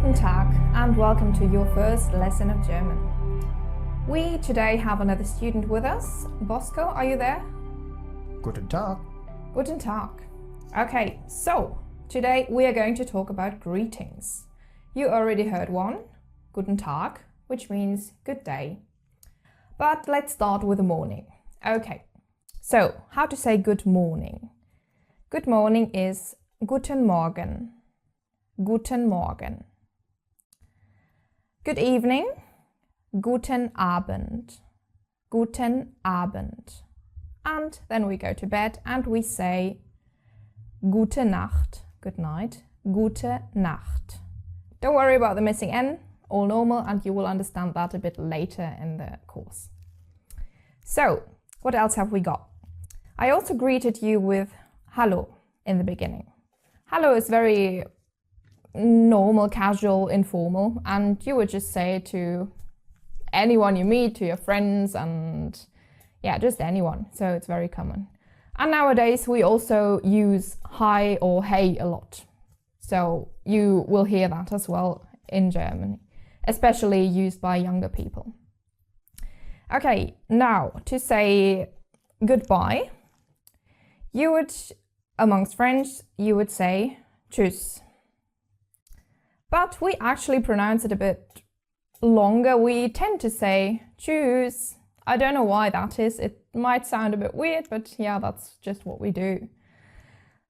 Guten Tag and welcome to your first lesson of German. We today have another student with us. Bosco, are you there? Guten Tag. Guten Tag. Okay, so today we are going to talk about greetings. You already heard one, Guten Tag, which means good day. But let's start with the morning. Okay, so how to say good morning? Good morning is Guten Morgen. Guten Morgen. Good evening, Guten Abend. Guten Abend. And then we go to bed and we say Gute Nacht, good night, Gute Nacht. Don't worry about the missing N, all normal, and you will understand that a bit later in the course. So, what else have we got? I also greeted you with Hallo in the beginning. Hallo is very normal, casual, informal, and you would just say to anyone you meet, to your friends, and yeah, just anyone. So it's very common. And nowadays we also use hi or hey a lot. So you will hear that as well in Germany, especially used by younger people. Okay, now to say goodbye, you would, amongst friends, you would say tschüss. But we actually pronounce it a bit longer. We tend to say tschüss. I don't know why that is. It might sound a bit weird, but yeah, that's just what we do.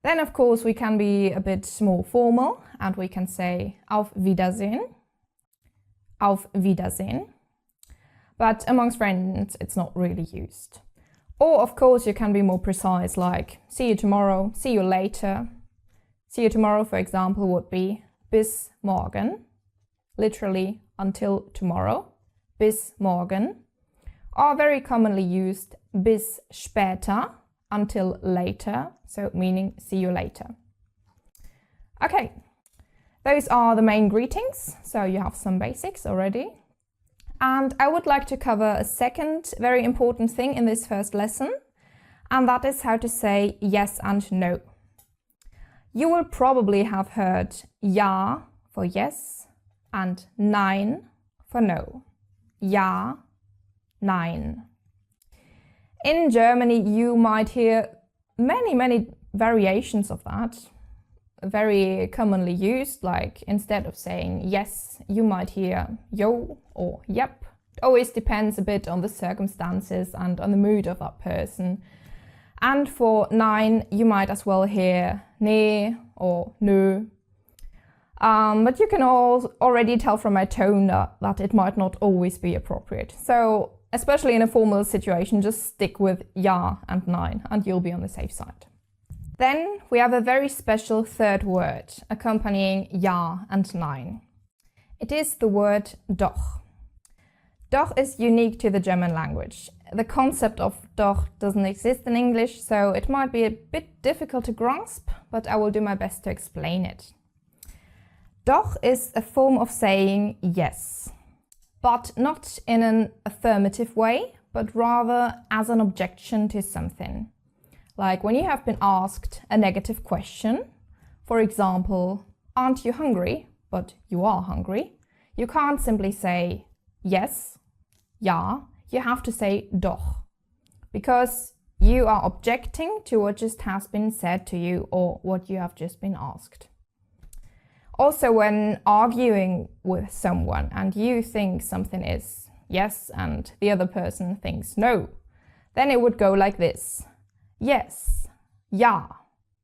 Then, of course, we can be a bit more formal and we can say auf Wiedersehen. Auf Wiedersehen. But amongst friends, it's not really used. Or, of course, you can be more precise, like see you tomorrow, see you later. See you tomorrow, for example, would be bis morgen, literally until tomorrow, bis morgen, are very commonly used bis später, until later, so meaning see you later. Okay, those are the main greetings, so you have some basics already. And I would like to cover a second very important thing in this first lesson, and that is how to say yes and no. You will probably have heard ja for yes and nein for no. Ja, nein. In Germany, you might hear many variations of that, very commonly used, like instead of saying yes, you might hear yo or yep. It always depends a bit on the circumstances and on the mood of that person. And for nein, you might as well hear nee or nö. But you can already tell from my tone that it might not always be appropriate. So, especially in a formal situation, just stick with ja and nein and you'll be on the safe side. Then we have a very special third word accompanying ja and nein. It is the word doch. Doch is unique to the German language. The concept of doch doesn't exist in English, so it might be a bit difficult to grasp, but I will do my best to explain it. Doch is a form of saying yes, but not in an affirmative way, but rather as an objection to something. Like when you have been asked a negative question, for example, aren't you hungry? But you are hungry. You can't simply say yes, ja, you have to say doch, because you are objecting to what just has been said to you or what you have just been asked. Also, when arguing with someone and you think something is yes and the other person thinks no, then it would go like this. Yes, ja,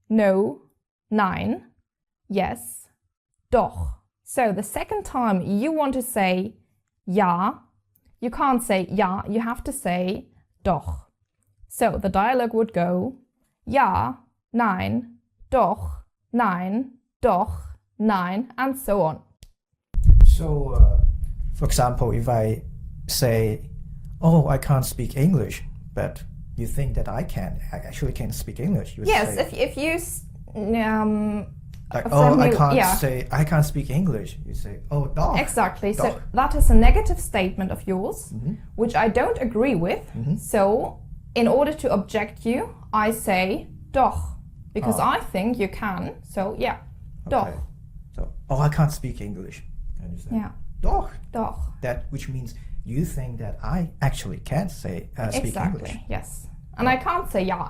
no, nein, yes, doch. So the second time you want to say ja, you can't say ja, you have to say doch. So the dialogue would go ja, nein, doch, nein, doch, nein, and so on. So, for example, if I say, oh, I can't speak English, but you think that I actually can't speak English. You yes, say, if you like, oh, I can't speak English. You say, oh, doch. Exactly. Doch. So that is a negative statement of yours, which I don't agree with. So in order to object you, I say doch, because I think you can. So yeah, doch. So, oh, I can't speak English. And you say, Yeah. Doch. Doch. That, which means you think that I actually can say speak Exactly. English. Yes. And I can't say ja.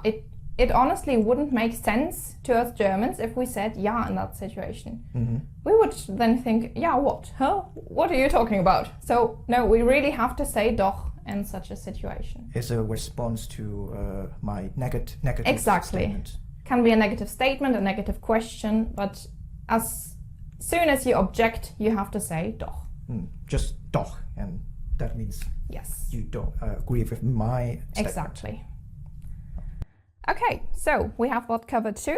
It honestly wouldn't make sense to us Germans if we said ja in that situation. Mm-hmm. We would then think, yeah, what? Huh? What are you talking about? So, no, we really have to say doch in such a situation. It's a response to my negative Exactly. statement. Can be a negative statement, a negative question, but as soon as you object, you have to say doch. Just doch, and that means Yes. you don't agree with my statement. Exactly. Okay, so we have that covered too.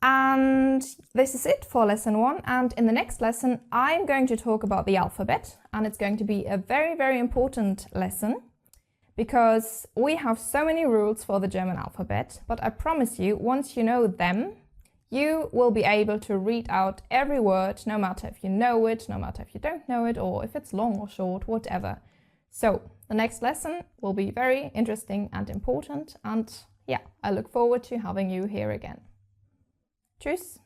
And this is it for lesson 1. And in the next lesson, I'm going to talk about the alphabet. And it's going to be a very, very important lesson because we have so many rules for the German alphabet. But I promise you, once you know them, you will be able to read out every word, no matter if you know it, no matter if you don't know it, or if it's long or short, whatever. So the next lesson will be very interesting and important. And yeah, I look forward to having you here again. Tschüss!